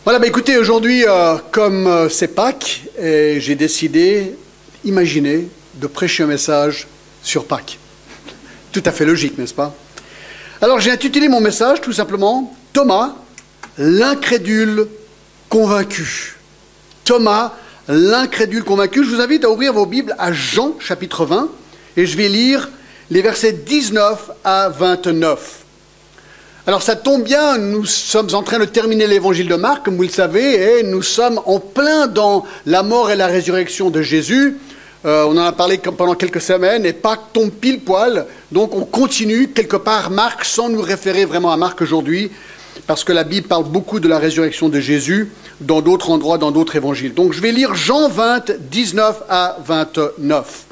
Voilà, écoutez, aujourd'hui, comme c'est Pâques, j'ai décidé, imaginez, de prêcher un message sur Pâques. Tout à fait logique, n'est-ce pas? Alors, j'ai intitulé mon message, tout simplement, Thomas, l'incrédule convaincu. Thomas, l'incrédule convaincu. Je vous invite à ouvrir vos Bibles à Jean, chapitre 20, et je vais lire les versets 19 à 29. Alors ça tombe bien, nous sommes en train de terminer l'évangile de Marc, comme vous le savez, et nous sommes en plein dans la mort et la résurrection de Jésus. On en a parlé pendant quelques semaines, et Pâques tombe pile poil, donc on continue quelque part Marc sans nous référer vraiment à Marc aujourd'hui, parce que la Bible parle beaucoup de la résurrection de Jésus dans d'autres endroits, dans d'autres évangiles. Donc je vais lire Jean 20, 19 à 29.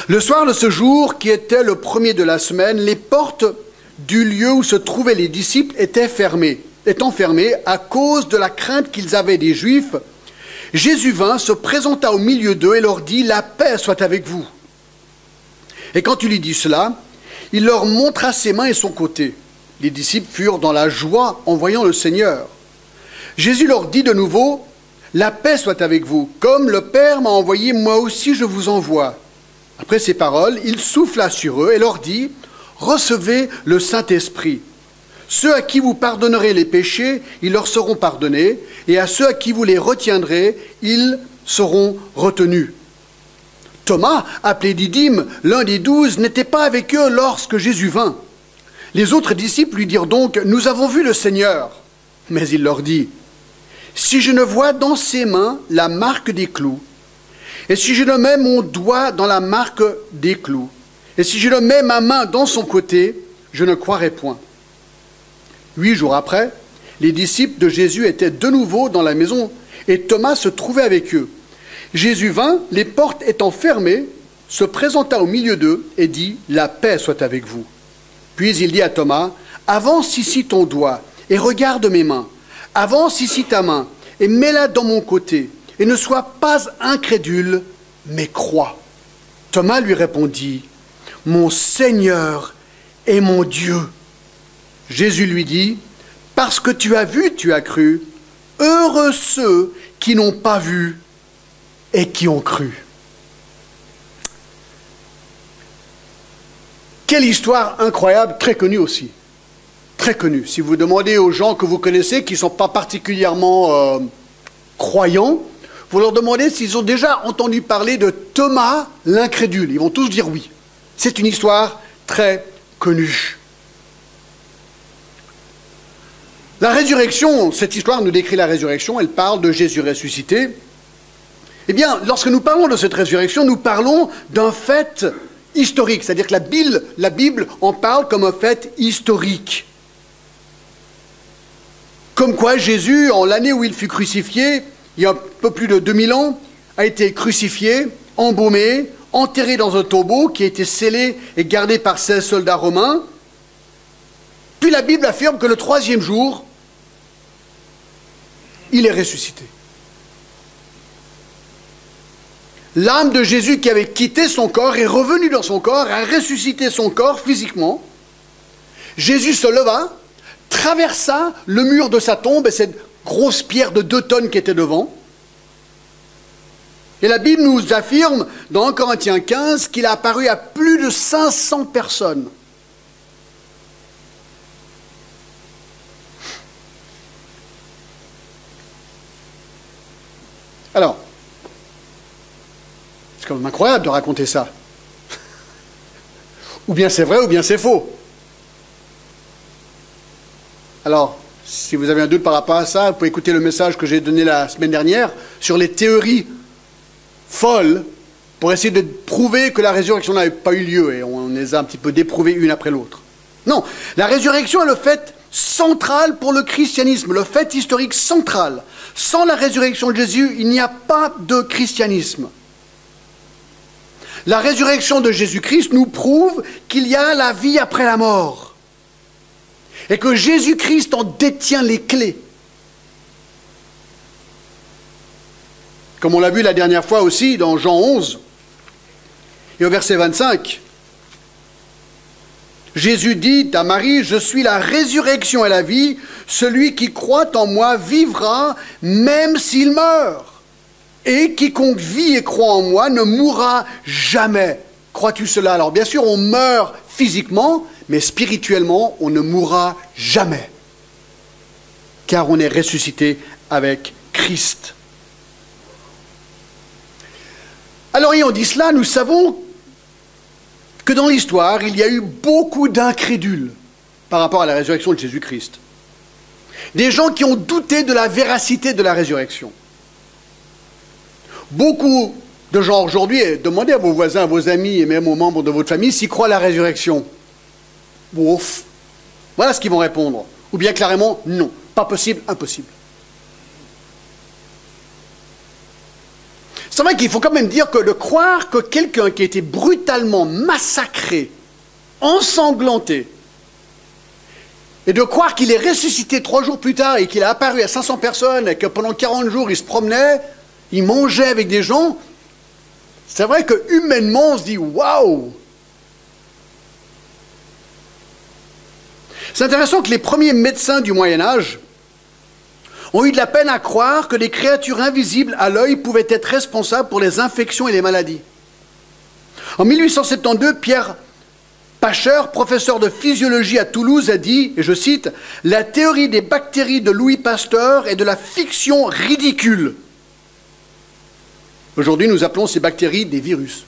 Le soir de ce jour, qui était le premier de la semaine, les portes du lieu où se trouvaient les disciples étant fermés à cause de la crainte qu'ils avaient des Juifs. Jésus vint, se présenta au milieu d'eux et leur dit « La paix soit avec vous ». Et quand il lui dit cela, il leur montra ses mains et son côté. Les disciples furent dans la joie en voyant le Seigneur. Jésus leur dit de nouveau « La paix soit avec vous. Comme le Père m'a envoyé, moi aussi je vous envoie ». Après ces paroles, il souffla sur eux et leur dit « Recevez le Saint-Esprit. Ceux à qui vous pardonnerez les péchés, ils leur seront pardonnés, et à ceux à qui vous les retiendrez, ils seront retenus. » Thomas, appelé Didyme, l'un des 12, n'était pas avec eux lorsque Jésus vint. Les autres disciples lui dirent donc « Nous avons vu le Seigneur. » Mais il leur dit « Si je ne vois dans ses mains la marque des clous, et si je ne mets mon doigt dans la marque des clous, et si je ne mets ma main dans son côté, je ne croirai point. » 8 jours après, les disciples de Jésus étaient de nouveau dans la maison et Thomas se trouvait avec eux. Jésus vint, les portes étant fermées, se présenta au milieu d'eux et dit « La paix soit avec vous. » Puis il dit à Thomas « Avance ici ton doigt et regarde mes mains. Avance ici ta main et mets-la dans mon côté et ne sois pas incrédule, mais crois. » Thomas lui répondit « Mon Seigneur et mon Dieu. » Jésus lui dit, « Parce que tu as vu, tu as cru. Heureux ceux qui n'ont pas vu et qui ont cru. » Quelle histoire incroyable, très connue aussi. Très connue. Si vous demandez aux gens que vous connaissez, qui ne sont pas particulièrement croyants, vous leur demandez s'ils ont déjà entendu parler de Thomas l'incrédule. Ils vont tous dire oui. C'est une histoire très connue. La résurrection, cette histoire nous décrit la résurrection, elle parle de Jésus ressuscité. Eh bien, lorsque nous parlons de cette résurrection, nous parlons d'un fait historique, c'est-à-dire que la Bible en parle comme un fait historique. Comme quoi Jésus, en l'année où il fut crucifié, il y a un peu plus de 2000 ans, a été crucifié, embaumé, enterré dans un tombeau qui a été scellé et gardé par 16 soldats romains. Puis la Bible affirme que le troisième jour, il est ressuscité. L'âme de Jésus qui avait quitté son corps est revenue dans son corps, a ressuscité son corps physiquement. Jésus se leva, traversa le mur de sa tombe et cette grosse pierre de 2 tonnes qui était devant. Et la Bible nous affirme, dans 1 Corinthiens 15, qu'il a apparu à plus de 500 personnes. Alors, c'est quand même incroyable de raconter ça. Ou bien c'est vrai, ou bien c'est faux. Alors, si vous avez un doute par rapport à ça, vous pouvez écouter le message que j'ai donné la semaine dernière sur les théories folles pour essayer de prouver que la résurrection n'avait pas eu lieu, et on les a un petit peu déprouvées une après l'autre. Non, la résurrection est le fait central pour le christianisme, le fait historique central. Sans la résurrection de Jésus, il n'y a pas de christianisme. La résurrection de Jésus-Christ nous prouve qu'il y a la vie après la mort et que Jésus-Christ en détient les clés. Comme on l'a vu la dernière fois aussi dans Jean 11 et au verset 25. Jésus dit à Marie, « Je suis la résurrection et la vie. Celui qui croit en moi vivra même s'il meurt. Et quiconque vit et croit en moi ne mourra jamais. » Crois-tu cela? Alors bien sûr, on meurt physiquement, mais spirituellement, on ne mourra jamais. Car on est ressuscité avec Christ. Alors ayant dit cela, nous savons que dans l'histoire, il y a eu beaucoup d'incrédules par rapport à la résurrection de Jésus-Christ. Des gens qui ont douté de la véracité de la résurrection. Beaucoup de gens aujourd'hui, demandez à vos voisins, à vos amis et même aux membres de votre famille s'ils croient à la résurrection. Ouf. Voilà ce qu'ils vont répondre. Ou bien clairement, non. Pas possible, impossible. C'est vrai qu'il faut quand même dire que de croire que quelqu'un qui a été brutalement massacré, ensanglanté, et de croire qu'il est ressuscité 3 jours plus tard et qu'il a apparu à 500 personnes et que pendant 40 jours il se promenait, il mangeait avec des gens, c'est vrai que humainement on se dit waouh! C'est intéressant que les premiers médecins du Moyen-Âge ont eu de la peine à croire que des créatures invisibles à l'œil pouvaient être responsables pour les infections et les maladies. En 1872, Pierre Pacher, professeur de physiologie à Toulouse, a dit, et je cite, « La théorie des bactéries de Louis Pasteur est de la fiction ridicule. » Aujourd'hui, nous appelons ces bactéries des virus.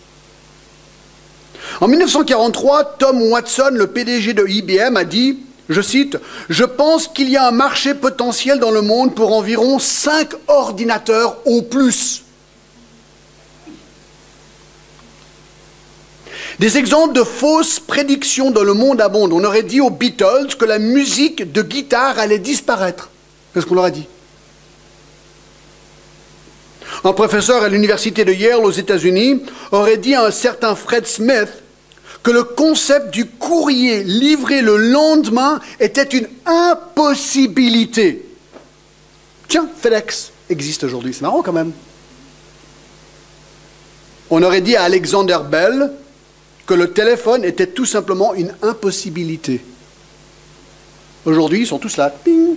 En 1943, Tom Watson, le PDG de IBM, a dit, je cite, « Je pense qu'il y a un marché potentiel dans le monde pour environ 5 ordinateurs au plus. » Des exemples de fausses prédictions dans le monde abondent. On aurait dit aux Beatles que la musique de guitare allait disparaître. Qu'est-ce qu'on leur a dit? Un professeur à l'université de Yale aux États-Unis aurait dit à un certain Fred Smith que le concept du courrier livré le lendemain était une impossibilité. Tiens, FedEx existe aujourd'hui, c'est marrant quand même. On aurait dit à Alexander Bell que le téléphone était tout simplement une impossibilité. Aujourd'hui, ils sont tous là. Ping.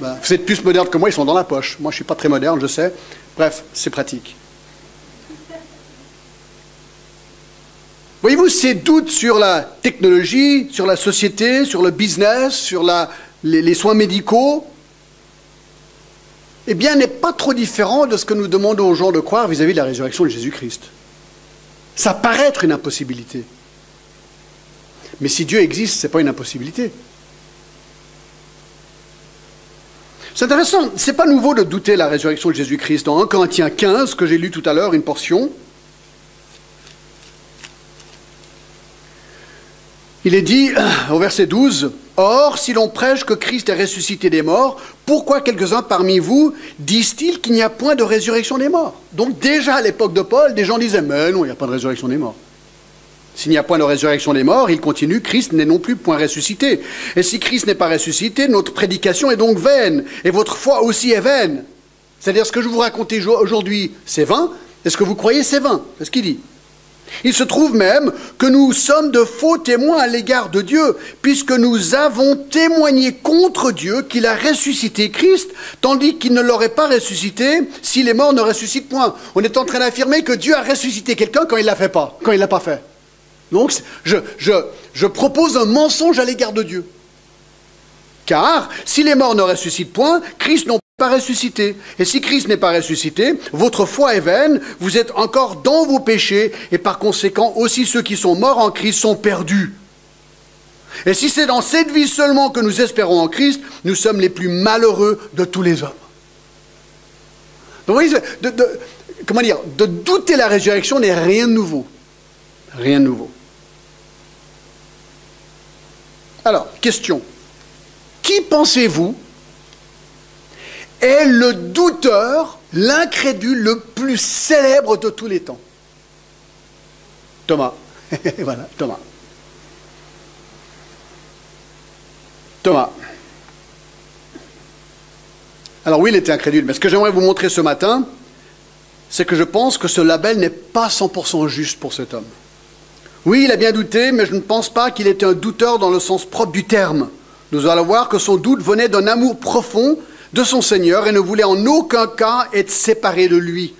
Ben, vous êtes plus moderne que moi, ils sont dans la poche. Moi, je ne suis pas très moderne, je sais. Bref, c'est pratique. Voyez-vous, ces doutes sur la technologie, sur la société, sur le business, sur les soins médicaux, eh bien, n'est pas trop différent de ce que nous demandons aux gens de croire vis-à-vis de la résurrection de Jésus-Christ. Ça paraît être une impossibilité. Mais si Dieu existe, ce n'est pas une impossibilité. C'est intéressant, ce n'est pas nouveau de douter de la résurrection de Jésus-Christ. Dans 1 Corinthiens 15, que j'ai lu tout à l'heure, une portion, il est dit, au verset 12, « Or, si l'on prêche que Christ est ressuscité des morts, pourquoi quelques-uns parmi vous disent-ils qu'il n'y a point de résurrection des morts ?» Donc déjà à l'époque de Paul, des gens disaient, « Mais non, il n'y a pas de résurrection des morts. » S'il n'y a point de résurrection des morts, il continue, Christ n'est non plus point ressuscité. Et si Christ n'est pas ressuscité, notre prédication est donc vaine, et votre foi aussi est vaine. C'est-à-dire, ce que je vous raconte aujourd'hui, c'est vain, et ce que vous croyez, c'est vain. C'est ce qu'il dit. Il se trouve même que nous sommes de faux témoins à l'égard de Dieu, puisque nous avons témoigné contre Dieu qu'il a ressuscité Christ, tandis qu'il ne l'aurait pas ressuscité si les morts ne ressuscitent point. On est en train d'affirmer que Dieu a ressuscité quelqu'un quand il ne l'a fait pas, quand il ne l'a pas fait. Donc, je propose un mensonge à l'égard de Dieu. Car, si les morts ne ressuscitent point, Christ n'a pas ressuscité. Et si Christ n'est pas ressuscité, votre foi est vaine, vous êtes encore dans vos péchés, et par conséquent, aussi ceux qui sont morts en Christ sont perdus. Et si c'est dans cette vie seulement que nous espérons en Christ, nous sommes les plus malheureux de tous les hommes. Donc, vous voyez, de douter la résurrection n'est rien de nouveau. Rien de nouveau. Alors, question. Qui pensez-vous est le douteur, l'incrédule le plus célèbre de tous les temps? Thomas. Voilà, Thomas. Thomas. Alors oui, il était incrédule, mais ce que j'aimerais vous montrer ce matin, c'est que je pense que ce label n'est pas 100% juste pour cet homme. Oui, il a bien douté, mais je ne pense pas qu'il était un douteur dans le sens propre du terme. Nous allons voir que son doute venait d'un amour profond de son Seigneur et ne voulait en aucun cas être séparé de lui.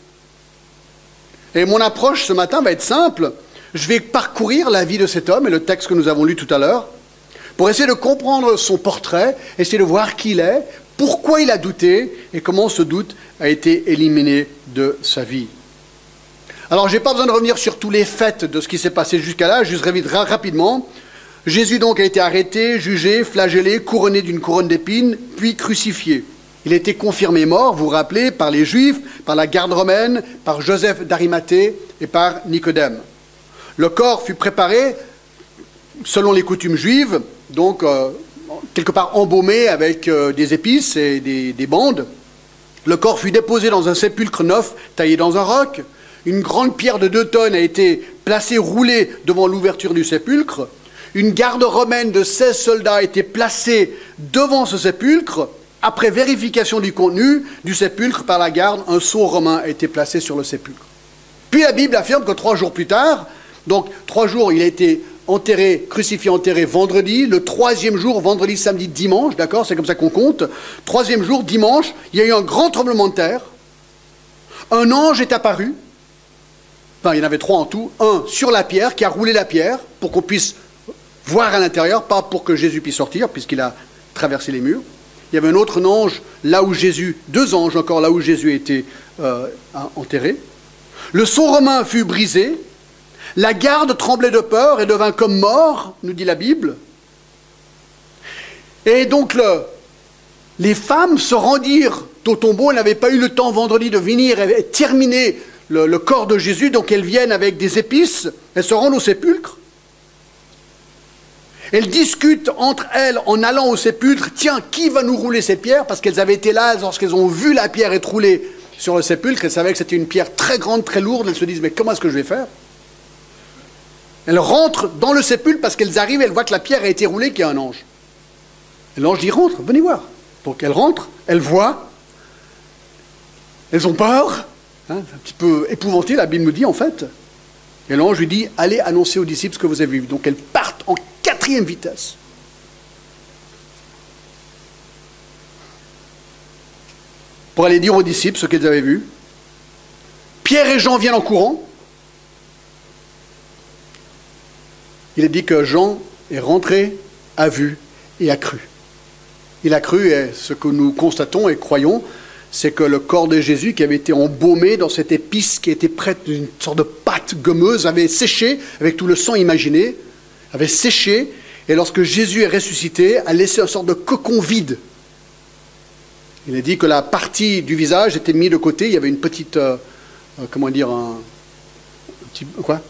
Et mon approche ce matin va être simple. Je vais parcourir la vie de cet homme et le texte que nous avons lu tout à l'heure pour essayer de comprendre son portrait, essayer de voir qui il est, pourquoi il a douté et comment ce doute a été éliminé de sa vie. Alors, je n'ai pas besoin de revenir sur tous les faits de ce qui s'est passé jusqu'à là, juste rapidement. Jésus donc a été arrêté, jugé, flagellé, couronné d'une couronne d'épines, puis crucifié. Il a été confirmé mort, vous vous rappelez, par les Juifs, par la garde romaine, par Joseph d'Arimathée et par Nicodème. Le corps fut préparé selon les coutumes juives, donc quelque part embaumé avec des épices et des bandes. Le corps fut déposé dans un sépulcre neuf, taillé dans un roc. Une grande pierre de 2 tonnes a été placée, roulée devant l'ouverture du sépulcre. Une garde romaine de 16 soldats a été placée devant ce sépulcre. Après vérification du contenu du sépulcre par la garde, un sceau romain a été placé sur le sépulcre. Puis la Bible affirme que 3 jours plus tard, donc 3 jours, il a été enterré, crucifié, enterré vendredi. Le 3e jour, vendredi, samedi, dimanche, d'accord, c'est comme ça qu'on compte. 3e jour, dimanche, il y a eu un grand tremblement de terre. Un ange est apparu. Enfin, il y en avait 3 en tout. Un sur la pierre, qui a roulé la pierre pour qu'on puisse voir à l'intérieur, pas pour que Jésus puisse sortir, puisqu'il a traversé les murs. Il y avait un autre ange là où Jésus, 2 anges encore là où Jésus était enterré. Le sceau romain fut brisé. La garde tremblait de peur et devint comme mort, nous dit la Bible. Et donc les femmes se rendirent au tombeau. Elles n'avaient pas eu le temps vendredi de venir et terminer le corps de Jésus, donc elles viennent avec des épices. Elles se rendent au sépulcre. Elles discutent entre elles en allant au sépulcre. Tiens, qui va nous rouler ces pierres? Parce qu'elles avaient été là lorsqu'elles ont vu la pierre être roulée sur le sépulcre. Elles savaient que c'était une pierre très grande, très lourde. Elles se disent, mais comment est-ce que je vais faire? Elles rentrent dans le sépulcre parce qu'elles arrivent, elles voient que la pierre a été roulée, qu'il y a un ange. Et l'ange dit, rentre, venez voir. Donc elles rentrent, elles voient, elles ont peur, hein, c'est un petit peu épouvanté, la Bible nous dit en fait. Et l'ange lui dit, allez annoncer aux disciples ce que vous avez vu. Donc elles partent en 4e vitesse. Pour aller dire aux disciples ce qu'ils avaient vu. Pierre et Jean viennent en courant. Il est dit que Jean est rentré, a vu et a cru. Il a cru, et ce que nous constatons et croyons, c'est que le corps de Jésus, qui avait été embaumé dans cette épice qui était prête d'une sorte de pâte gommeuse, avait séché avec tout le sang imaginé, avait séché, et lorsque Jésus est ressuscité, a laissé une sorte de cocon vide. Il est dit que la partie du visage était mise de côté, il y avait une petite, comment dire, un petit, quoi ?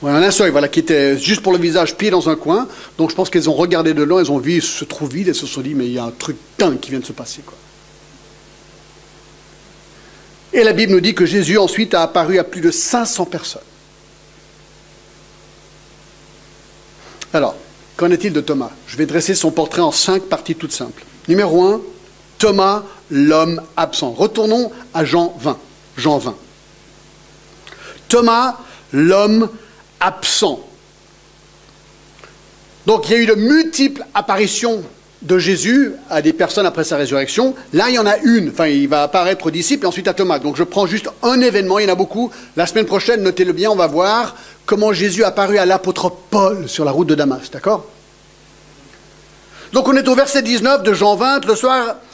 Ouais, un linceul, voilà, qui était juste pour le visage, pied dans un coin. Donc je pense qu'elles ont regardé de loin, elles ont vu, il se trouve vide, elles se sont dit, mais il y a un truc dingue qui vient de se passer, quoi. Et la Bible nous dit que Jésus ensuite a apparu à plus de 500 personnes. Alors, qu'en est-il de Thomas? Je vais dresser son portrait en 5 parties toutes simples. Numéro 1, Thomas, l'homme absent. Retournons à Jean 20. Jean 20. Thomas, l'homme absent. Donc il y a eu de multiples apparitions de Jésus à des personnes après sa résurrection. Là, il y en a une. Enfin, il va apparaître aux disciples et ensuite à Thomas. Donc je prends juste un événement, il y en a beaucoup. La semaine prochaine, notez-le bien, on va voir comment Jésus est apparu à l'apôtre Paul sur la route de Damas. D'accord? Donc on est au verset 19 de Jean 20,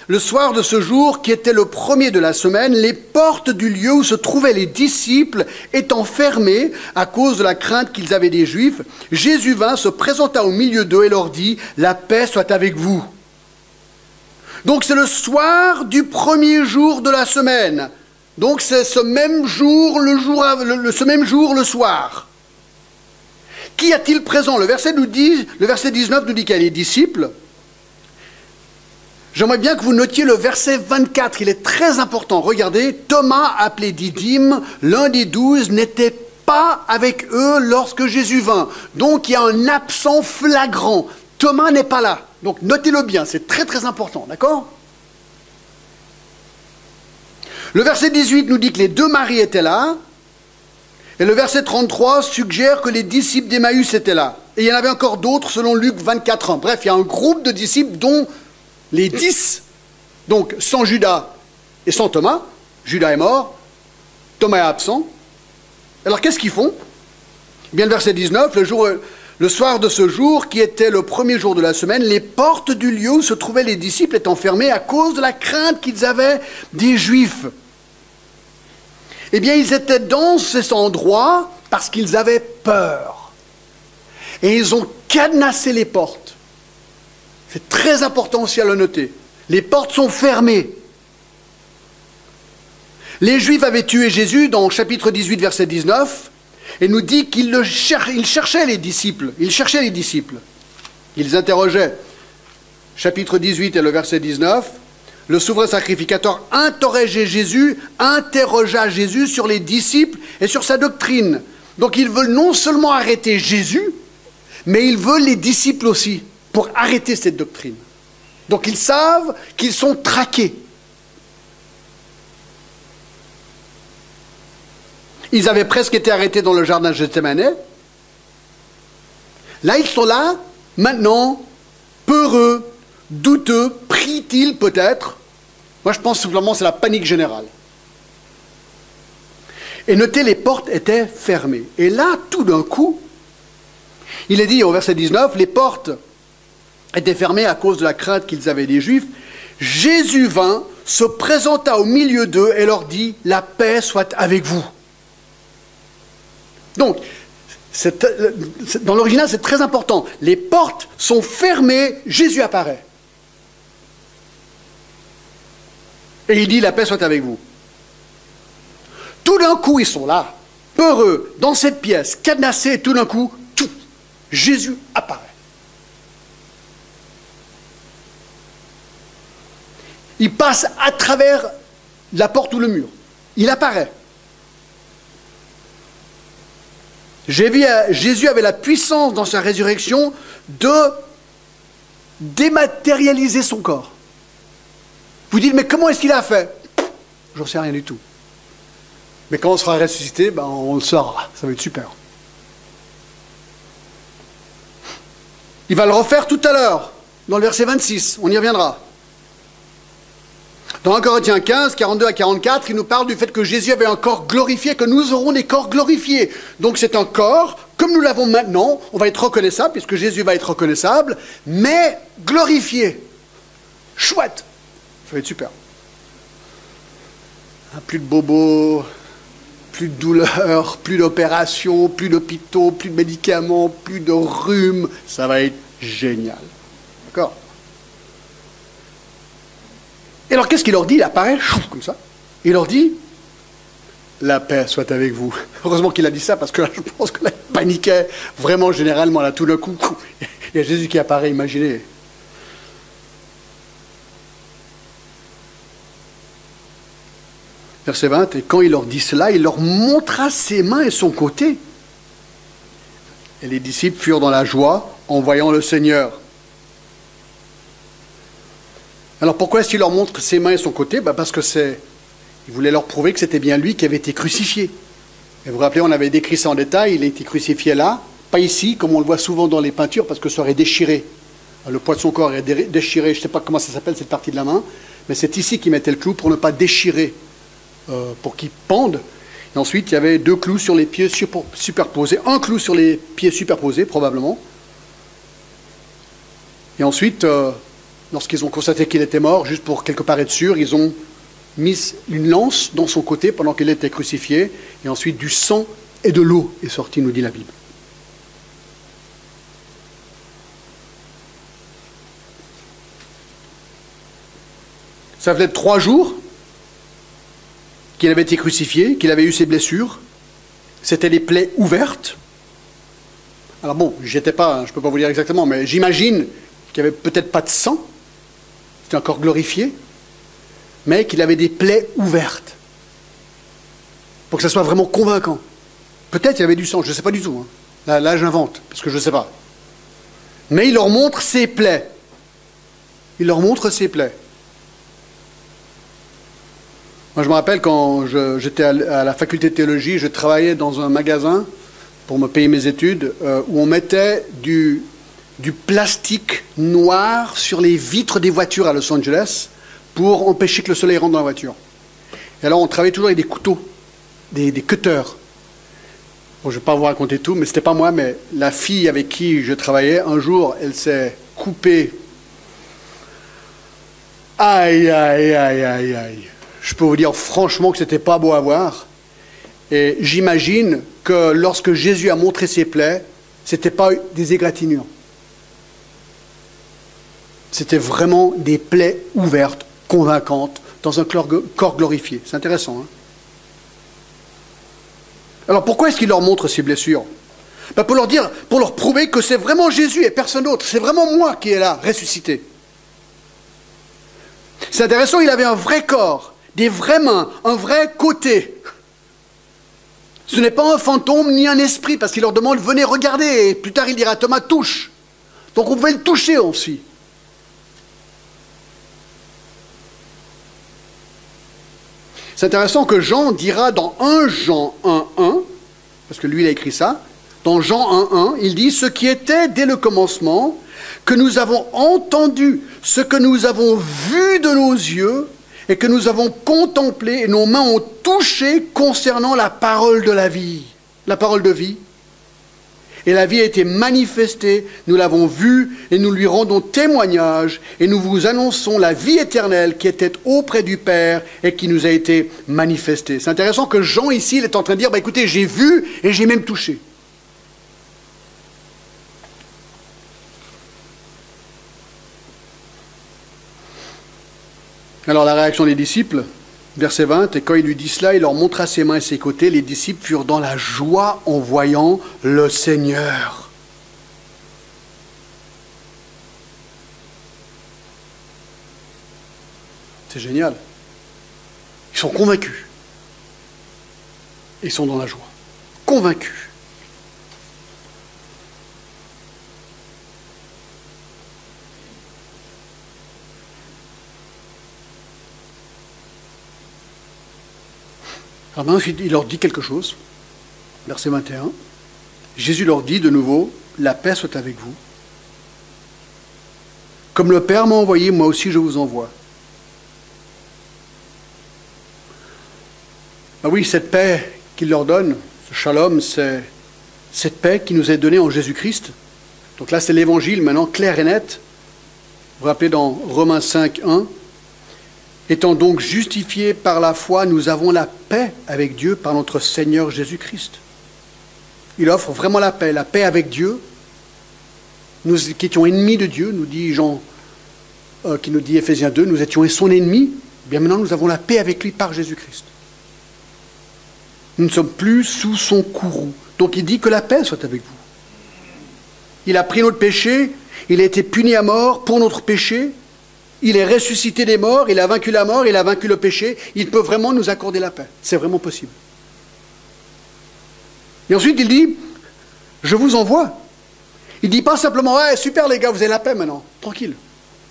le soir de ce jour qui était le premier de la semaine, les portes du lieu où se trouvaient les disciples étant fermées à cause de la crainte qu'ils avaient des Juifs, Jésus vint, se présenta au milieu d'eux et leur dit « La paix soit avec vous ». Donc c'est le soir du premier jour de la semaine. Donc c'est ce même jour, le soir. Qu'y a-t-il présent? Le verset 19 nous dit qu'il y a les disciples. J'aimerais bien que vous notiez le verset 24, il est très important. Regardez, Thomas, appelé Didyme, l'un des 12, n'était pas avec eux lorsque Jésus vint. Donc il y a un absent flagrant. Thomas n'est pas là. Donc notez-le bien, c'est très très important, d'accord? Le verset 18 nous dit que les 2 maris étaient là. Et le verset 33 suggère que les disciples d'Emmaüs étaient là. Et il y en avait encore d'autres selon Luc 24 ans. Bref, il y a un groupe de disciples dont les 10, donc sans Judas et sans Thomas. Judas est mort, Thomas est absent. Alors qu'est-ce qu'ils font? Eh bien, le verset 19, le soir de ce jour, qui était le premier jour de la semaine, les portes du lieu où se trouvaient les disciples étant fermées à cause de la crainte qu'ils avaient des Juifs. Eh bien, ils étaient dans cet endroit parce qu'ils avaient peur. Et ils ont cadenassé les portes. C'est très important aussi à le noter. Les portes sont fermées. Les Juifs avaient tué Jésus dans chapitre 18, verset 19, et nous dit qu'ils cherchaient les disciples. Ils cherchaient les disciples. Ils interrogeaient. Chapitre 18 et le verset 19. Le souverain sacrificateur interrogea Jésus sur les disciples et sur sa doctrine. Donc ils veulent non seulement arrêter Jésus, mais ils veulent les disciples aussi, pour arrêter cette doctrine. Donc ils savent qu'ils sont traqués. Ils avaient presque été arrêtés dans le jardin de Gethsémane. Là, ils sont là, maintenant, peureux, douteux, prient-ils peut-être? Moi, je pense simplement que c'est la panique générale. Et notez, les portes étaient fermées. Et là, tout d'un coup, il est dit au verset 19, les portes étaient fermées à cause de la crainte qu'ils avaient des Juifs. Jésus vint, se présenta au milieu d'eux et leur dit, la paix soit avec vous. Donc, dans l'original, c'est très important. Les portes sont fermées, Jésus apparaît. Et il dit, la paix soit avec vous. Tout d'un coup, ils sont là, peureux, dans cette pièce, cadenassés, et tout d'un coup, Jésus apparaît. Il passe à travers la porte ou le mur. Il apparaît. Jésus avait la puissance dans sa résurrection de dématérialiser son corps. Vous dites, mais comment est-ce qu'il a fait? J'en sais rien du tout. Mais quand on sera ressuscité, ben on le saura. Ça va être super. Il va le refaire tout à l'heure, dans le verset 26. On y reviendra. Dans 1 Corinthiens 15, 42 à 44, il nous parle du fait que Jésus avait un corps glorifié, que nous aurons des corps glorifiés. Donc c'est un corps, comme nous l'avons maintenant, on va être reconnaissable, puisque Jésus va être reconnaissable, mais glorifié. Chouette. Ça va être super. Plus de bobos, plus de douleurs, plus d'opérations, plus d'hôpitaux, plus de médicaments, plus de rhume. Ça va être génial. D'accord ? Et alors, qu'est-ce qu'il leur dit? Il apparaît, comme ça. Il leur dit, la paix soit avec vous. Heureusement qu'il a dit ça, parce que là, je pense que là, il paniquait vraiment généralement. Là, tout d'un coup, il y a Jésus qui apparaît, imaginez. Verset 20, et quand il leur dit cela, il leur montra ses mains et son côté. Et les disciples furent dans la joie en voyant le Seigneur. Alors pourquoi est-ce qu'il leur montre ses mains et son côté? Parce que il voulait leur prouver que c'était bien lui qui avait été crucifié. Et vous vous rappelez, on avait décrit ça en détail, il a été crucifié là, pas ici, comme on le voit souvent dans les peintures, parce que ça aurait déchiré. Le poids de son corps est déchiré, je ne sais pas comment ça s'appelle cette partie de la main, mais c'est ici qu'il mettait le clou pour ne pas déchirer, pour qu'il pende. Et ensuite, il y avait 2 clous sur les pieds superposés, un clou sur les pieds superposés, probablement. Et ensuite, lorsqu'ils ont constaté qu'il était mort, juste pour quelque part être sûr, ils ont mis une lance dans son côté pendant qu'il était crucifié, et ensuite du sang et de l'eau est sorti, nous dit la Bible. Ça faisait 3 jours qu'il avait été crucifié, qu'il avait eu ses blessures. C'était les plaies ouvertes. Alors bon, j'y étais pas, je ne peux pas vous dire exactement, mais j'imagine qu'il n'y avait peut-être pas de sang. C'était encore glorifié, mais qu'il avait des plaies ouvertes. Pour que ça soit vraiment convaincant. Peut-être qu'il y avait du sang, je ne sais pas du tout. Hein. Là j'invente, parce que je ne sais pas. Mais il leur montre ses plaies. Il leur montre ses plaies. Moi, je me rappelle quand j'étais à la faculté de théologie, je travaillais dans un magasin pour me payer mes études, où on mettait du plastique noir sur les vitres des voitures à Los Angeles pour empêcher que le soleil rentre dans la voiture. Et alors, on travaillait toujours avec des couteaux, des cutters. Bon, je ne vais pas vous raconter tout, mais ce n'était pas moi, mais la fille avec qui je travaillais, un jour, elle s'est coupée. Aïe, aïe, aïe, aïe, aïe. Je peux vous dire franchement que ce n'était pas beau à voir. Et j'imagine que lorsque Jésus a montré ses plaies, ce n'était pas des égratignures. C'était vraiment des plaies ouvertes, convaincantes, dans un corps glorifié. C'est intéressant, hein? Alors pourquoi est-ce qu'il leur montre ces blessures? Ben pour leur prouver que c'est vraiment Jésus et personne d'autre. C'est vraiment moi qui est là, ressuscité. C'est intéressant, il avait un vrai corps, des vraies mains, un vrai côté. Ce n'est pas un fantôme ni un esprit, parce qu'il leur demande, venez regarder. Et plus tard, il dira à Thomas, touche. Donc on pouvait le toucher aussi. C'est intéressant que Jean dira dans 1 Jean 1.1, parce que lui il a écrit ça, dans Jean 1.1, il dit « Ce qui était dès le commencement, que nous avons entendu, ce que nous avons vu de nos yeux, et que nous avons contemplé, et nos mains ont touché concernant la parole de la vie, la parole de vie. Et la vie a été manifestée, nous l'avons vue, et nous lui rendons témoignage, et nous vous annonçons la vie éternelle qui était auprès du Père et qui nous a été manifestée. » C'est intéressant que Jean, ici, il est en train de dire, bah, écoutez, j'ai vu et j'ai même touché. Alors la réaction des disciples, verset 20, « Et quand il lui dit cela, il leur montra ses mains et ses côtés. Les disciples furent dans la joie en voyant le Seigneur. » C'est génial. Ils sont convaincus. Ils sont dans la joie. Convaincus. Alors maintenant, il leur dit quelque chose. Verset 21. Jésus leur dit de nouveau, « La paix soit avec vous. Comme le Père m'a envoyé, moi aussi je vous envoie. » Ah oui, cette paix qu'il leur donne, ce shalom, c'est cette paix qui nous est donnée en Jésus-Christ. Donc là, c'est l'évangile maintenant clair et net. Vous vous rappelez dans Romains 5, 1. Étant donc justifiés par la foi, nous avons la paix avec Dieu par notre Seigneur Jésus-Christ. Il offre vraiment la paix avec Dieu. Nous qui étions ennemis de Dieu, nous dit Jean, qui nous dit Éphésiens 2, nous étions son ennemi. Bien maintenant, nous avons la paix avec lui par Jésus-Christ. Nous ne sommes plus sous son courroux. Donc il dit que la paix soit avec vous. Il a pris notre péché, il a été puni à mort pour notre péché. Il est ressuscité des morts, il a vaincu la mort, il a vaincu le péché. Il peut vraiment nous accorder la paix. C'est vraiment possible. Et ensuite, il dit, je vous envoie. Il ne dit pas simplement, ouais, super les gars, vous avez la paix maintenant. Tranquille.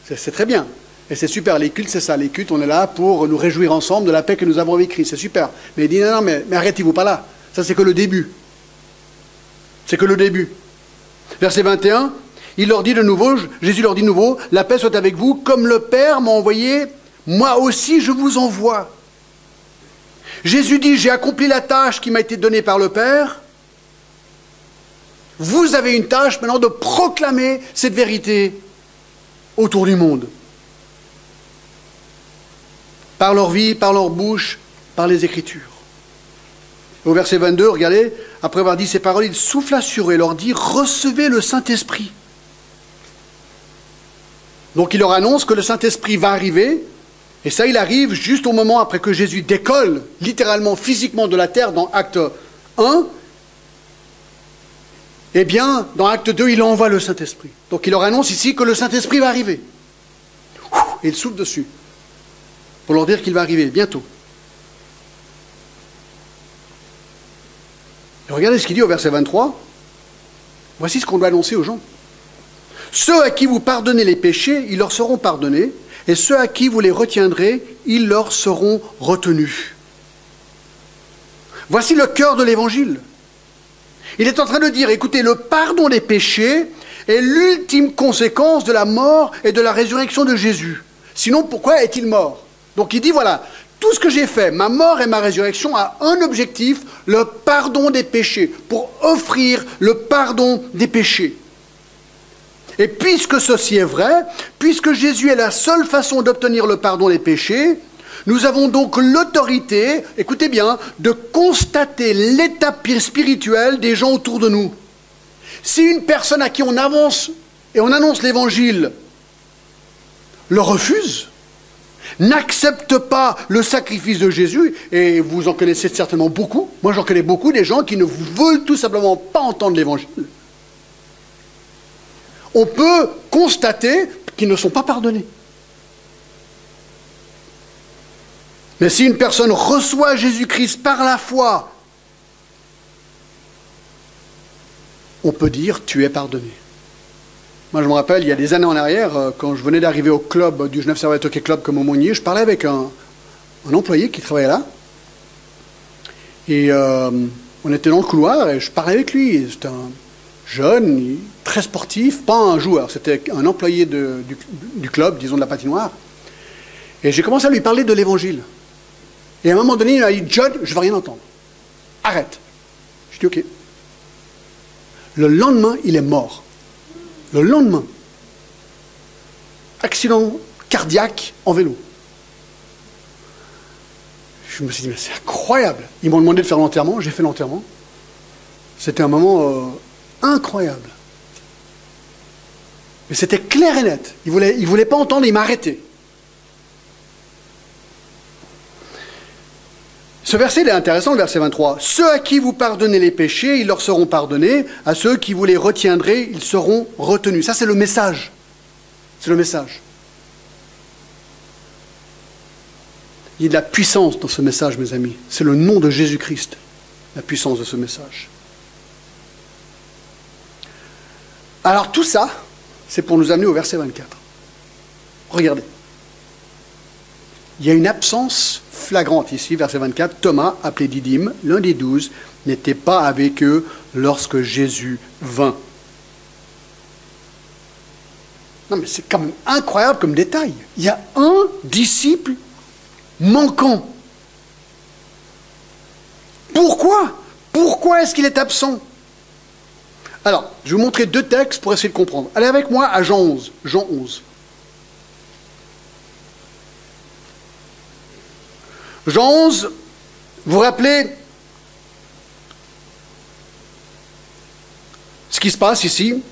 C'est très bien. Et c'est super. Les cultes, c'est ça. Les cultes, on est là pour nous réjouir ensemble de la paix que nous avons avec Christ. C'est super. Mais il dit, non, mais arrêtez-vous pas là. Ça, c'est que le début. C'est que le début. Verset 21. Il leur dit de nouveau, Jésus leur dit de nouveau, « La paix soit avec vous, comme le Père m'a envoyé, moi aussi je vous envoie. » Jésus dit, « J'ai accompli la tâche qui m'a été donnée par le Père. Vous avez une tâche maintenant de proclamer cette vérité autour du monde. Par leur vie, par leur bouche, par les Écritures. » Au verset 22, regardez, après avoir dit ces paroles, il souffla sur eux et leur dit, « Recevez le Saint-Esprit. » Donc il leur annonce que le Saint-Esprit va arriver, et ça il arrive juste au moment après que Jésus décolle, littéralement, physiquement de la terre dans Acte 1. Eh bien, dans Acte 2, il envoie le Saint-Esprit. Donc il leur annonce ici que le Saint-Esprit va arriver. Et il souffle dessus, pour leur dire qu'il va arriver bientôt. Et regardez ce qu'il dit au verset 23. Voici ce qu'on doit annoncer aux gens. Ceux à qui vous pardonnez les péchés, ils leur seront pardonnés, et ceux à qui vous les retiendrez, ils leur seront retenus. Voici le cœur de l'Évangile. Il est en train de dire, écoutez, le pardon des péchés est l'ultime conséquence de la mort et de la résurrection de Jésus. Sinon, pourquoi est-il mort? Donc il dit, voilà, tout ce que j'ai fait, ma mort et ma résurrection, a un objectif, le pardon des péchés, pour offrir le pardon des péchés. Et puisque ceci est vrai, puisque Jésus est la seule façon d'obtenir le pardon des péchés, nous avons donc l'autorité, écoutez bien, de constater l'état spirituel des gens autour de nous. Si une personne à qui on avance et on annonce l'évangile le refuse, n'accepte pas le sacrifice de Jésus, et vous en connaissez certainement beaucoup, moi j'en connais beaucoup, des gens qui ne veulent tout simplement pas entendre l'évangile, on peut constater qu'ils ne sont pas pardonnés. Mais si une personne reçoit Jésus-Christ par la foi, on peut dire, tu es pardonné. Moi, je me rappelle, il y a des années en arrière, quand je venais d'arriver au club du Genève Servette Hockey Club comme aumônier, je parlais avec un employé qui travaillait là. Et on était dans le couloir et je parlais avec lui. C'était un jeune, très sportif, pas un joueur, c'était un employé du club, disons de la patinoire. Et j'ai commencé à lui parler de l'évangile. Et à un moment donné, il m'a dit, John, je ne veux rien entendre. Arrête. Je dis, ok. Le lendemain, il est mort. Le lendemain. Accident cardiaque en vélo. Je me suis dit, mais c'est incroyable. Ils m'ont demandé de faire l'enterrement, j'ai fait l'enterrement. C'était un moment incroyable. Mais c'était clair et net. Il voulait pas entendre, il m'a arrêté. Ce verset il est intéressant, le verset 23. « Ceux à qui vous pardonnez les péchés, ils leur seront pardonnés. À ceux qui vous les retiendrez, ils seront retenus. » Ça, c'est le message. C'est le message. Il y a de la puissance dans ce message, mes amis. C'est le nom de Jésus-Christ, la puissance de ce message. Alors tout ça, c'est pour nous amener au verset 24. Regardez. Il y a une absence flagrante ici, verset 24. Thomas, appelé Didyme, l'un des 12, n'était pas avec eux lorsque Jésus vint. Non mais c'est quand même incroyable comme détail. Il y a un disciple manquant. Pourquoi? Pourquoi est-ce qu'il est absent? Alors, je vais vous montrer deux textes pour essayer de comprendre. Allez avec moi à Jean 11. Jean 11. Jean 11, vous vous rappelez ce qui se passe ici?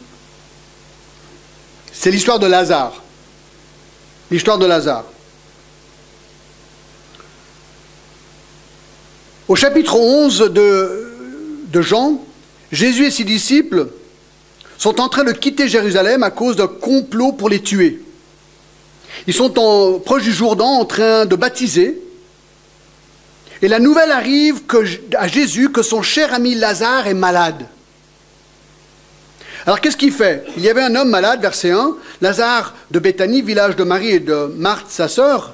C'est l'histoire de Lazare. L'histoire de Lazare. Au chapitre 11 de Jean, Jésus et ses disciples sont en train de quitter Jérusalem à cause d'un complot pour les tuer. Ils sont proche du Jourdain en train de baptiser. Et la nouvelle arrive à Jésus que son cher ami Lazare est malade. Alors qu'est-ce qu'il fait? Il y avait un homme malade, verset 1, Lazare de Béthanie, village de Marie et de Marthe, sa sœur.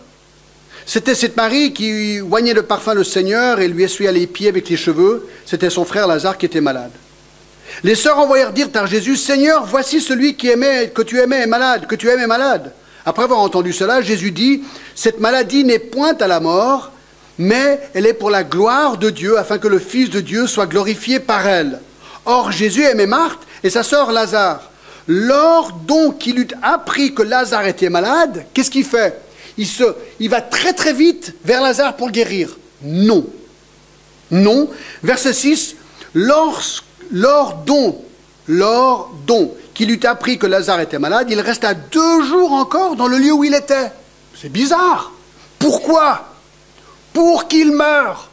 C'était cette Marie qui oignait de parfum le Seigneur et lui essuyait les pieds avec les cheveux. C'était son frère Lazare qui était malade. Les sœurs envoyèrent dire par Jésus, « Seigneur, voici celui que tu aimais est malade, que tu aimes est malade. » Après avoir entendu cela, Jésus dit, « Cette maladie n'est point à la mort, mais elle est pour la gloire de Dieu, afin que le Fils de Dieu soit glorifié par elle. » Or, Jésus aimait Marthe et sa sœur Lazare. Lors donc qu'il eut appris que Lazare était malade, qu'est-ce qu'il fait? Il va très très vite vers Lazare pour le guérir. Non. Non. Verset 6. Lors dont qu'il eut appris que Lazare était malade, il resta 2 jours encore dans le lieu où il était. C'est bizarre. Pourquoi? Pour qu'il meure.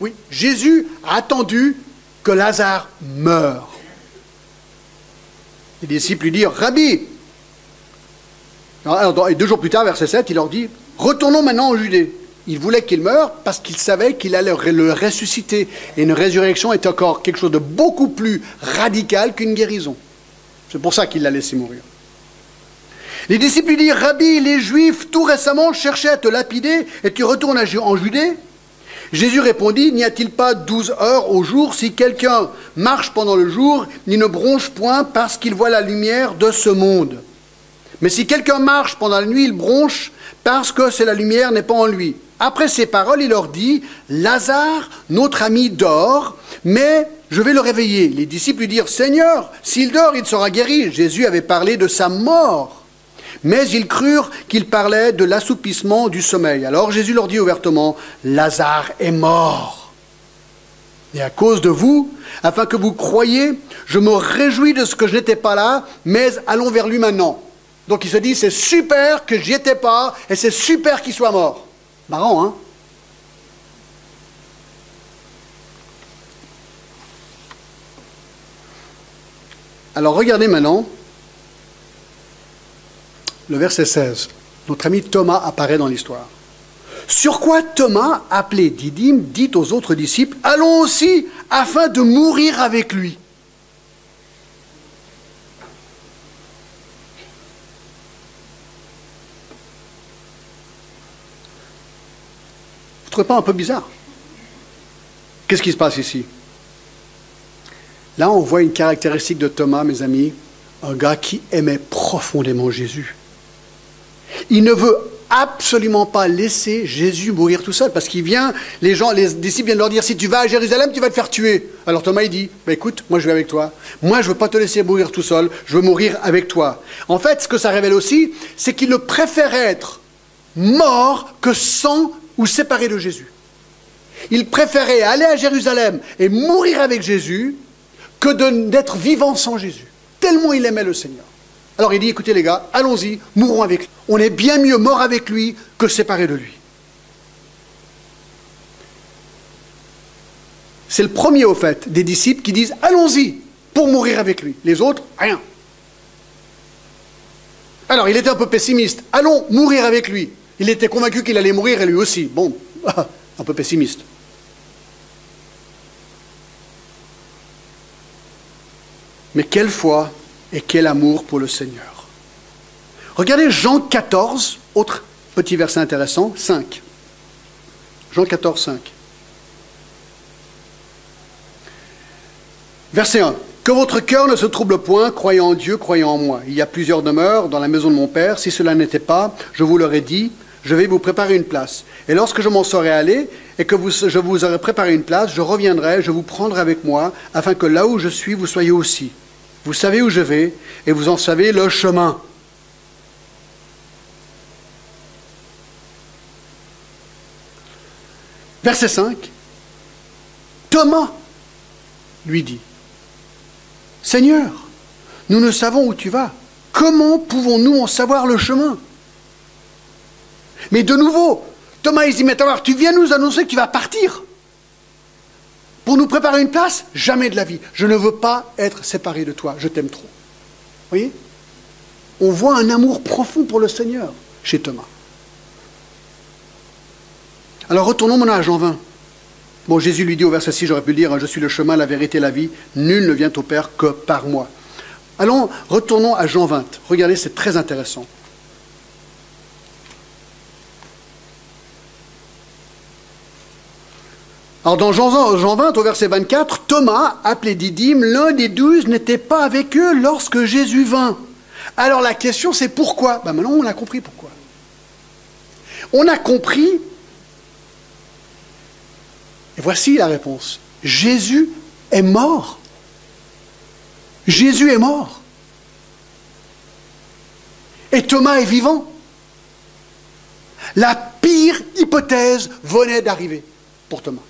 Oui, Jésus a attendu que Lazare meure. Les disciples lui dirent, Rabbi. Et 2 jours plus tard, verset 7, il leur dit, retournons maintenant en Judée. Il voulait qu'il meure parce qu'il savait qu'il allait le ressusciter. Et une résurrection est encore quelque chose de beaucoup plus radical qu'une guérison. C'est pour ça qu'il l'a laissé mourir. Les disciples lui dirent, Rabbi, les Juifs tout récemment cherchaient à te lapider et tu retournes en Judée? Jésus répondit, n'y a-t-il pas 12 heures au jour? Si quelqu'un marche pendant le jour, il ne bronche point parce qu'il voit la lumière de ce monde. Mais si quelqu'un marche pendant la nuit, il bronche parce que la lumière n'est pas en lui. Après ces paroles, il leur dit, Lazare, notre ami, dort, mais je vais le réveiller. Les disciples lui dirent, Seigneur, s'il dort, il sera guéri. Jésus avait parlé de sa mort. Mais ils crurent qu'il parlait de l'assoupissement du sommeil. Alors Jésus leur dit ouvertement, Lazare est mort. Et à cause de vous, afin que vous croyiez, je me réjouis de ce que je n'étais pas là, mais allons vers lui maintenant. Donc il se dit, c'est super que j'y étais pas, et c'est super qu'il soit mort. Marrant, hein? Alors regardez maintenant le verset 16. Notre ami Thomas apparaît dans l'histoire. Sur quoi Thomas, appelé Didyme, dit aux autres disciples, allons aussi afin de mourir avec lui. Vous ne trouvez pas un peu bizarre? Qu'est-ce qui se passe ici? Là, on voit une caractéristique de Thomas, mes amis, un gars qui aimait profondément Jésus. Il ne veut absolument pas laisser Jésus mourir tout seul, parce qu'il vient, les disciples viennent leur dire, si tu vas à Jérusalem, tu vas te faire tuer. Alors Thomas, il dit, bah, écoute, moi je vais avec toi. Moi, je ne veux pas te laisser mourir tout seul, je veux mourir avec toi. En fait, ce que ça révèle aussi, c'est qu'il ne préfère être mort que sans ou séparé de Jésus. Il préférait aller à Jérusalem et mourir avec Jésus que d'être vivant sans Jésus. Tellement il aimait le Seigneur. Alors il dit, écoutez les gars, allons-y, mourons avec lui. On est bien mieux mort avec lui que séparé de lui. C'est le premier, au fait, des disciples qui disent, allons-y, pour mourir avec lui. Les autres, rien. Alors il était un peu pessimiste. Allons mourir avec lui. Il était convaincu qu'il allait mourir et lui aussi. Bon, un peu pessimiste. Mais quelle foi et quel amour pour le Seigneur. Regardez Jean 14, autre petit verset intéressant, 5. Jean 14, 5. Verset 1. Que votre cœur ne se trouble point, croyez en Dieu, croyez en moi. Il y a plusieurs demeures dans la maison de mon Père. Si cela n'était pas, je vous l'aurais dit, je vais vous préparer une place. Et lorsque je m'en serai allé et que je vous aurai préparé une place, je reviendrai, je vous prendrai avec moi, afin que là où je suis, vous soyez aussi. Vous savez où je vais, et vous en savez le chemin. Verset 5. Thomas lui dit, Seigneur, nous ne savons où tu vas. Comment pouvons-nous en savoir le chemin? Mais de nouveau, Thomas il dit, mais alors, tu viens nous annoncer que tu vas partir pour nous préparer une place? Jamais de la vie. Je ne veux pas être séparé de toi. Je t'aime trop. Vous voyez? On voit un amour profond pour le Seigneur chez Thomas. Alors retournons maintenant à Jean 20. Bon, Jésus lui dit au verset 6, j'aurais pu le dire, je suis le chemin, la vérité, la vie. Nul ne vient au Père que par moi. Allons, retournons à Jean 20. Regardez, c'est très intéressant. Alors dans Jean 20, au verset 24, Thomas, appelé Didyme, l'un des 12, n'était pas avec eux lorsque Jésus vint. Alors la question c'est pourquoi? Ben maintenant on a compris pourquoi. On a compris, et voici la réponse. Jésus est mort. Jésus est mort. Et Thomas est vivant. La pire hypothèse venait d'arriver pour Thomas.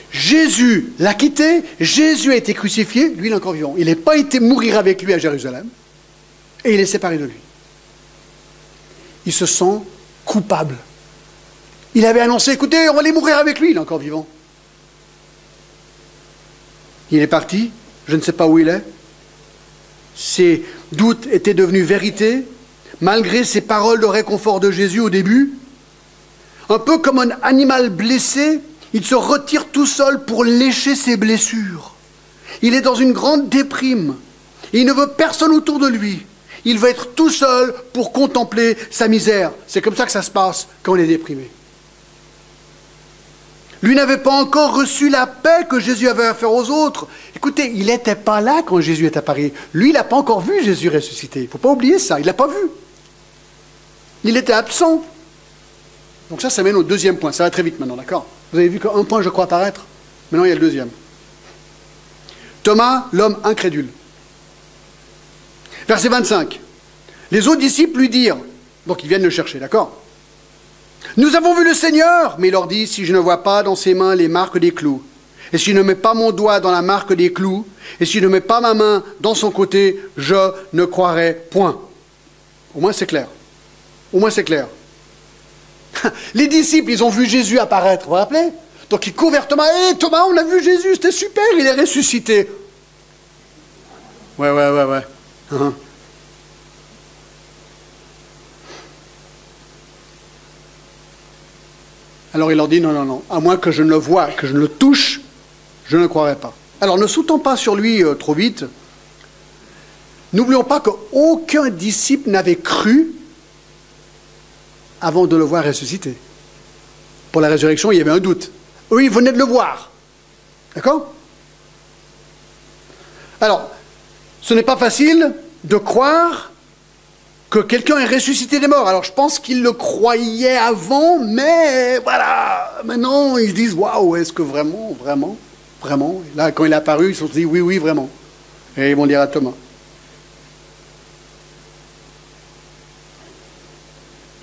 Jésus l'a quitté, Jésus a été crucifié, lui il est encore vivant. Il n'a pas été mourir avec lui à Jérusalem, et il est séparé de lui. Il se sent coupable. Il avait annoncé, écoutez, on va aller mourir avec lui, il est encore vivant. Il est parti, je ne sais pas où il est. Ses doutes étaient devenus vérité, malgré ces paroles de réconfort de Jésus au début. Un peu comme un animal blessé, il se retire tout seul pour lécher ses blessures. Il est dans une grande déprime. Il ne veut personne autour de lui. Il veut être tout seul pour contempler sa misère. C'est comme ça que ça se passe quand on est déprimé. Lui n'avait pas encore reçu la paix que Jésus avait à faire aux autres. Écoutez, il n'était pas là quand Jésus est apparu. Lui, il n'a pas encore vu Jésus ressuscité. Il ne faut pas oublier ça, il ne l'a pas vu. Il était absent. Donc ça mène au deuxième point. Ça va très vite maintenant, d'accord? Vous avez vu qu'un point, je crois, apparaître. Maintenant, il y a le deuxième. Thomas, l'homme incrédule. Verset 25. Les autres disciples lui dirent, donc ils viennent le chercher, d'accord? Nous avons vu le Seigneur, mais il leur dit, si je ne vois pas dans ses mains les marques des clous, et si je ne mets pas mon doigt dans la marque des clous, et si je ne mets pas ma main dans son côté, je ne croirai point. Au moins c'est clair. Au moins c'est clair. Les disciples, ils ont vu Jésus apparaître, vous vous rappelez? Donc ils courent vers Thomas. Hé Thomas, on a vu Jésus, c'était super, il est ressuscité. Ouais. Alors il leur dit, non, à moins que je ne le voie, que je ne le touche, je ne croirai pas. Alors ne sautons pas sur lui trop vite. N'oublions pas qu'aucun disciple n'avait cru avant de le voir ressusciter. Pour la résurrection, il y avait un doute. Eux, ils venaient de le voir. D'accord? Alors, ce n'est pas facile de croire que quelqu'un est ressuscité des morts. Alors, je pense qu'ils le croyaient avant, mais voilà, maintenant, ils se disent, waouh, est-ce que vraiment? Et là, quand il est apparu, ils se sont dit, oui, vraiment. Et ils vont dire à Thomas.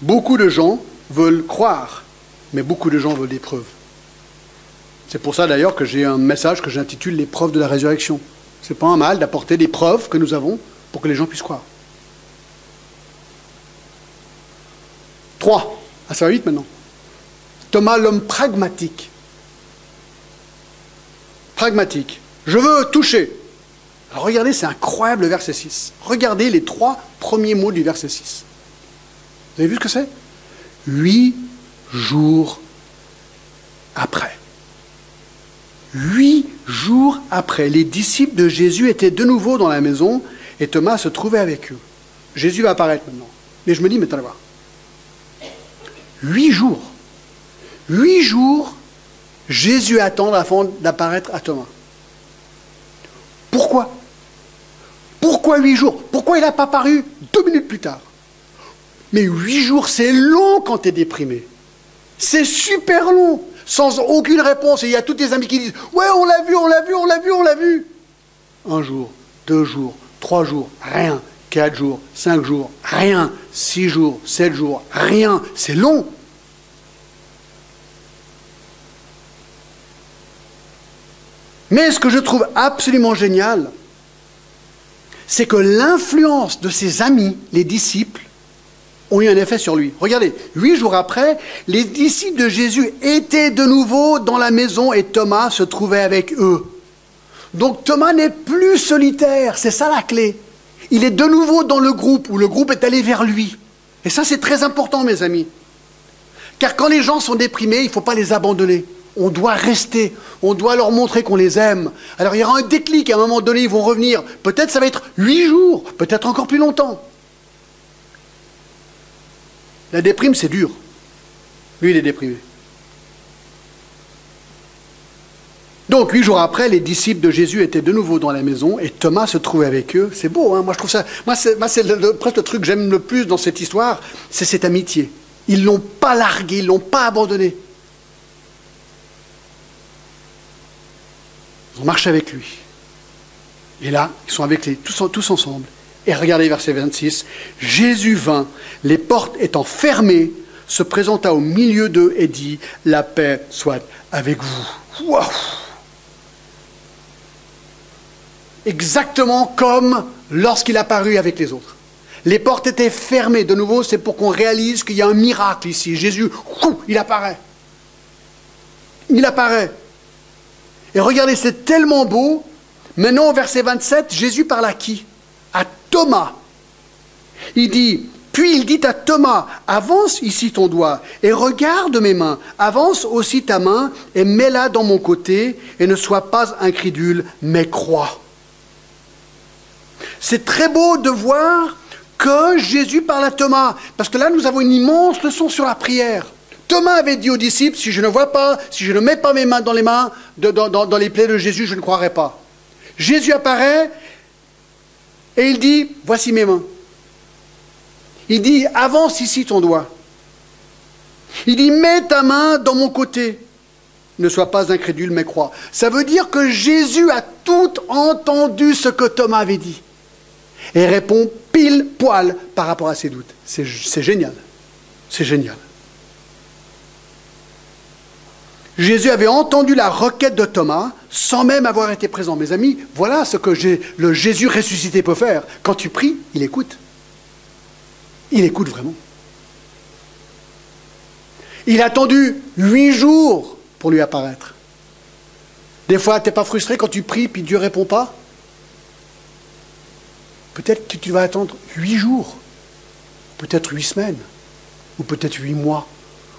Beaucoup de gens veulent croire, mais beaucoup de gens veulent des preuves. C'est pour ça d'ailleurs que j'ai un message que j'intitule « Les preuves de la résurrection ». C'est pas un mal d'apporter des preuves que nous avons pour que les gens puissent croire. 3. Ah, ça va vite maintenant. Thomas, l'homme pragmatique. Pragmatique. Je veux toucher. Alors regardez, c'est incroyable le verset 6. Regardez les 3 premiers mots du verset 6. Vous avez vu ce que c'est? 8 jours après. 8 jours après, les disciples de Jésus étaient de nouveau dans la maison et Thomas se trouvait avec eux. Jésus va apparaître maintenant. Mais je me dis, mais attendez voir. 8 jours. 8 jours, Jésus attend avant d'apparaître à Thomas. Pourquoi? Pourquoi 8 jours? Pourquoi il n'a pas paru 2 minutes plus tard? Mais 8 jours, c'est long quand tu es déprimé. C'est super long, sans aucune réponse. Et il y a tous tes amis qui disent « Ouais, on l'a vu. » 1 jour, 2 jours, 3 jours, rien. 4 jours, 5 jours, rien. 6 jours, 7 jours, rien. C'est long. Mais ce que je trouve absolument génial, c'est que l'influence de ses amis, les disciples, ont eu un effet sur lui. Regardez, 8 jours après, les disciples de Jésus étaient de nouveau dans la maison et Thomas se trouvait avec eux. Donc Thomas n'est plus solitaire, c'est ça la clé. Il est de nouveau dans le groupe, où le groupe est allé vers lui. Et ça c'est très important mes amis. Car quand les gens sont déprimés, il ne faut pas les abandonner. On doit rester, on doit leur montrer qu'on les aime. Alors il y aura un déclic, à un moment donné ils vont revenir. Peut-être ça va être 8 jours, peut-être encore plus longtemps. La déprime, c'est dur. Lui, il est déprimé. Donc, 8 jours après, les disciples de Jésus étaient de nouveau dans la maison et Thomas se trouvait avec eux. C'est beau, hein? Moi, je trouve ça... c'est presque le truc que j'aime le plus dans cette histoire, c'est cette amitié. Ils ne l'ont pas largué, ils ne l'ont pas abandonné. Ils ont marché avec lui. Et là, ils sont avec tous ensemble. Et regardez verset 26, Jésus vint, les portes étant fermées, se présenta au milieu d'eux et dit, la paix soit avec vous. Waouh! Exactement comme lorsqu'il apparut avec les autres. Les portes étaient fermées. De nouveau, c'est pour qu'on réalise qu'il y a un miracle ici. Jésus, il apparaît. Il apparaît. Et regardez, c'est tellement beau. Maintenant, au verset 27, Jésus parle à qui? À Thomas. Il dit, puis il dit à Thomas, avance ici ton doigt et regarde mes mains, avance aussi ta main et mets-la dans mon côté et ne sois pas incrédule, mais crois. C'est très beau de voir que Jésus parle à Thomas, parce que là, nous avons une immense leçon sur la prière. Thomas avait dit aux disciples, si je ne vois pas, si je ne mets pas mes mains dans les mains, dans les plaies de Jésus, je ne croirai pas. Jésus apparaît et il dit, voici mes mains. Il dit, avance ici ton doigt. Il dit, mets ta main dans mon côté. Ne sois pas incrédule, mais crois. Ça veut dire que Jésus a tout entendu ce que Thomas avait dit. Et répond pile poil par rapport à ses doutes. C'est génial. C'est génial. Jésus avait entendu la requête de Thomas sans même avoir été présent. Mes amis, voilà ce que le Jésus ressuscité peut faire. Quand tu pries, il écoute. Il écoute vraiment. Il a attendu 8 jours pour lui apparaître. Des fois, tu n'es pas frustré quand tu pries puis Dieu ne répond pas? Peut-être que tu vas attendre 8 jours, peut-être 8 semaines, ou peut-être 8 mois,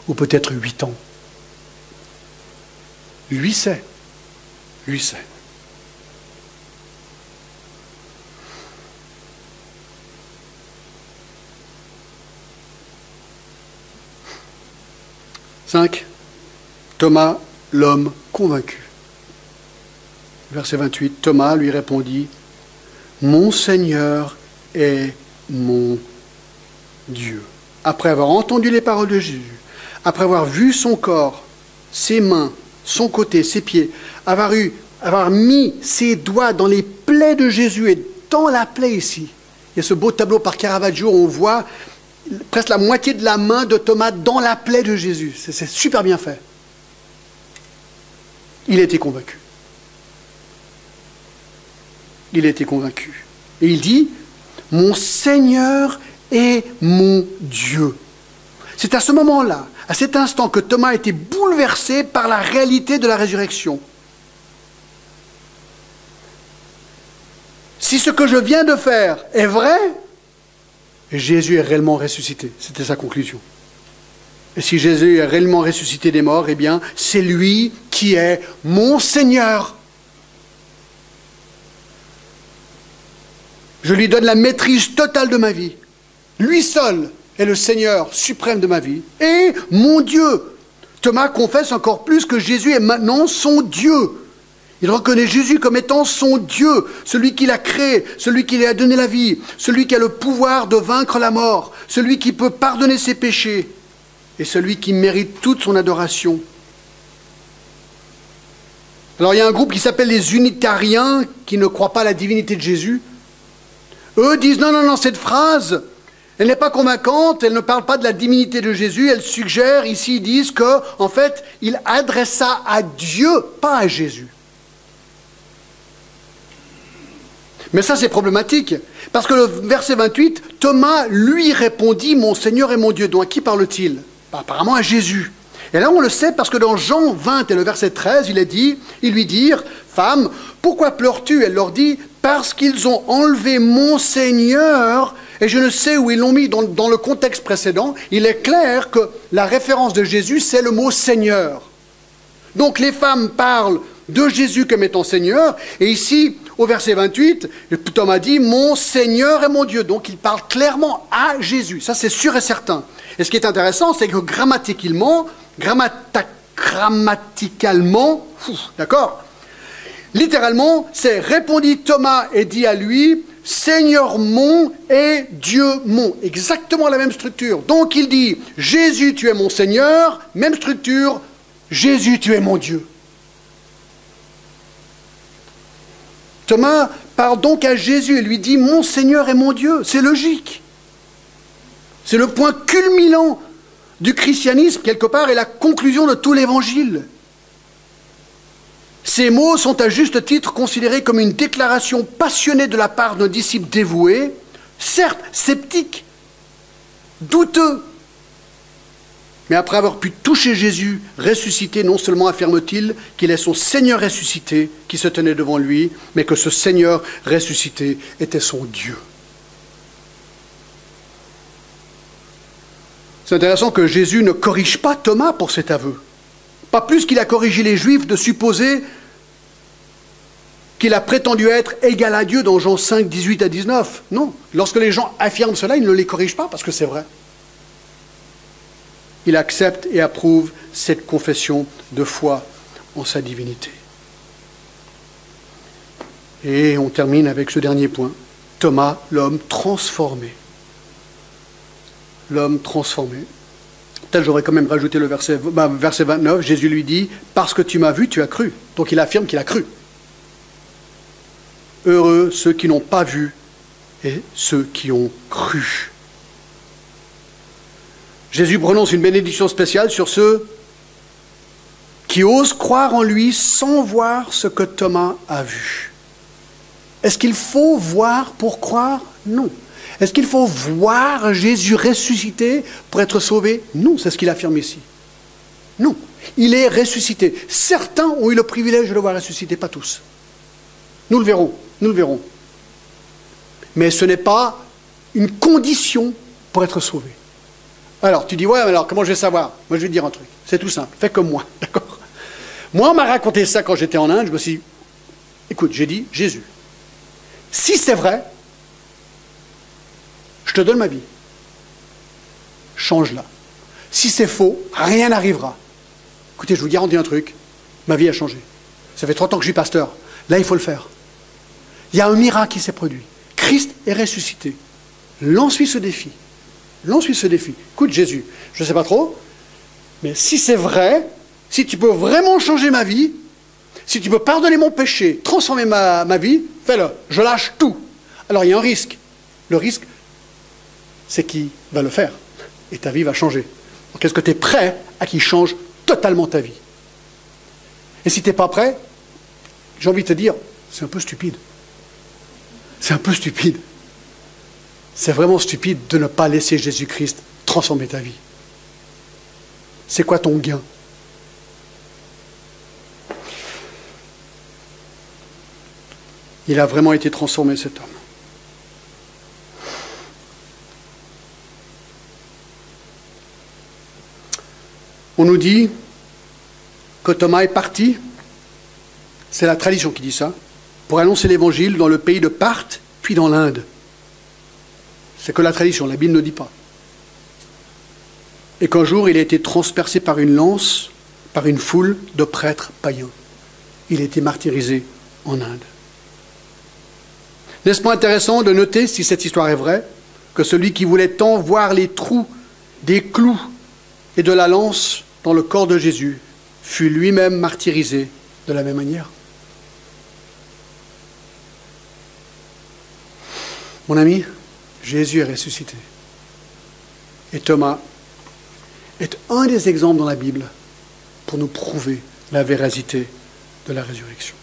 ou peut-être 8 ans. Lui sait. Lui sait. Thomas, l'homme convaincu. Verset 28, Thomas lui répondit, « Mon Seigneur est mon Dieu. » Après avoir entendu les paroles de Jésus, après avoir vu son corps, ses mains, son côté, ses pieds, avoir mis ses doigts dans les plaies de Jésus et dans la plaie ici. Il y a ce beau tableau par Caravaggio où on voit presque la moitié de la main de Thomas dans la plaie de Jésus. C'est super bien fait. Il était convaincu. Il était convaincu. Et il dit, « Mon Seigneur est mon Dieu. » C'est à ce moment-là, à cet instant, que Thomas a été bouleversé par la réalité de la résurrection. Si ce que je viens de faire est vrai, Jésus est réellement ressuscité. C'était sa conclusion. Et si Jésus est réellement ressuscité des morts, eh bien, c'est lui qui est mon Seigneur. Je lui donne la maîtrise totale de ma vie. Lui seul est le Seigneur suprême de ma vie. Et mon Dieu. Thomas confesse encore plus que Jésus est maintenant son Dieu. Il reconnaît Jésus comme étant son Dieu, celui qui l'a créé, celui qui lui a donné la vie, celui qui a le pouvoir de vaincre la mort, celui qui peut pardonner ses péchés et celui qui mérite toute son adoration. Alors il y a un groupe qui s'appelle les unitariens qui ne croient pas à la divinité de Jésus. Eux disent non, cette phrase, elle n'est pas convaincante, elle ne parle pas de la divinité de Jésus, elle suggère, ici ils disent qu'en fait, il adresse ça à Dieu, pas à Jésus. Mais ça c'est problématique, parce que le verset 28, Thomas lui répondit, mon Seigneur et mon Dieu. Donc à qui parle-t-il? Apparemment à Jésus. Et là on le sait parce que dans Jean 20 et le verset 13, ils lui dirent, femme, pourquoi pleures-tu? Elle leur dit, parce qu'ils ont enlevé mon Seigneur, et je ne sais où ils l'ont mis dans le contexte précédent. Il est clair que la référence de Jésus, c'est le mot Seigneur. Donc les femmes parlent de Jésus comme étant Seigneur, et ici, au verset 28, Thomas dit « Mon Seigneur et mon Dieu ». Donc il parle clairement à Jésus, ça c'est sûr et certain. Et ce qui est intéressant, c'est que grammaticalement, d'accord, littéralement, c'est « Répondit Thomas et dit à lui, Seigneur mon et Dieu mon ». Exactement la même structure. Donc il dit « Jésus, tu es mon Seigneur », même structure, « Jésus, tu es mon Dieu ». Thomas parle donc à Jésus et lui dit « Mon Seigneur et mon Dieu ». C'est logique. C'est le point culminant du christianisme, quelque part, et la conclusion de tout l'évangile. Ces mots sont à juste titre considérés comme une déclaration passionnée de la part d'un disciple dévoué, certes sceptique, douteux, mais après avoir pu toucher Jésus ressuscité, non seulement affirme-t-il qu'il est son Seigneur ressuscité qui se tenait devant lui, mais que ce Seigneur ressuscité était son Dieu. C'est intéressant que Jésus ne corrige pas Thomas pour cet aveu. Pas plus qu'il a corrigé les Juifs de supposer qu'il a prétendu être égal à Dieu dans Jean 5, 18 à 19. Non. Lorsque les gens affirment cela, il ne les corrige pas parce que c'est vrai. Il accepte et approuve cette confession de foi en sa divinité. Et on termine avec ce dernier point. Thomas, l'homme transformé. L'homme transformé. Peut-être j'aurais quand même rajouté le verset 29. Jésus lui dit, parce que tu m'as vu, tu as cru. Donc il affirme qu'il a cru. Heureux ceux qui n'ont pas vu et ceux qui ont cru. Jésus prononce une bénédiction spéciale sur ceux qui osent croire en lui sans voir ce que Thomas a vu. Est-ce qu'il faut voir pour croire? Non. Est-ce qu'il faut voir Jésus ressuscité pour être sauvé? Non, c'est ce qu'il affirme ici. Non, il est ressuscité. Certains ont eu le privilège de le voir ressuscité, pas tous. Nous le verrons, nous le verrons. Mais ce n'est pas une condition pour être sauvé. Alors, tu dis, ouais, alors comment je vais savoir? Moi, je vais te dire un truc. C'est tout simple. Fais comme moi, d'accord? Moi, on m'a raconté ça quand j'étais en Inde. Je me suis dit, écoute, j'ai dit, Jésus, si c'est vrai, je te donne ma vie. Change-la. Si c'est faux, rien n'arrivera. Écoutez, je vous garantis un truc. Ma vie a changé. Ça fait 30 ans que je suis pasteur. Là, il faut le faire. Il y a un miracle qui s'est produit. Christ est ressuscité. Lance-lui ce défi. Lance-lui ce défi. Écoute, Jésus, je ne sais pas trop, mais si c'est vrai, si tu peux vraiment changer ma vie, si tu peux pardonner mon péché, transformer ma vie, fais-le. Je lâche tout. Alors, il y a un risque. Le risque, c'est qui va le faire. Et ta vie va changer. Donc, est-ce que tu es prêt à qu'il change totalement ta vie? Et si tu n'es pas prêt, j'ai envie de te dire, c'est un peu stupide. C'est un peu stupide. C'est vraiment stupide de ne pas laisser Jésus-Christ transformer ta vie. C'est quoi ton gain? Il a vraiment été transformé, cet homme. On nous dit que Thomas est parti, c'est la tradition qui dit ça, pour annoncer l'évangile dans le pays de Parthe, puis dans l'Inde. C'est que la tradition, la Bible ne dit pas. Et qu'un jour, il a été transpercé par une lance, par une foule de prêtres païens. Il a été martyrisé en Inde. N'est-ce pas intéressant de noter, si cette histoire est vraie, que celui qui voulait tant voir les trous des clous et de la lance dans le corps de Jésus fut lui-même martyrisé de la même manière? Mon ami, Jésus est ressuscité. Et Thomas est un des exemples dans la Bible pour nous prouver la véracité de la résurrection.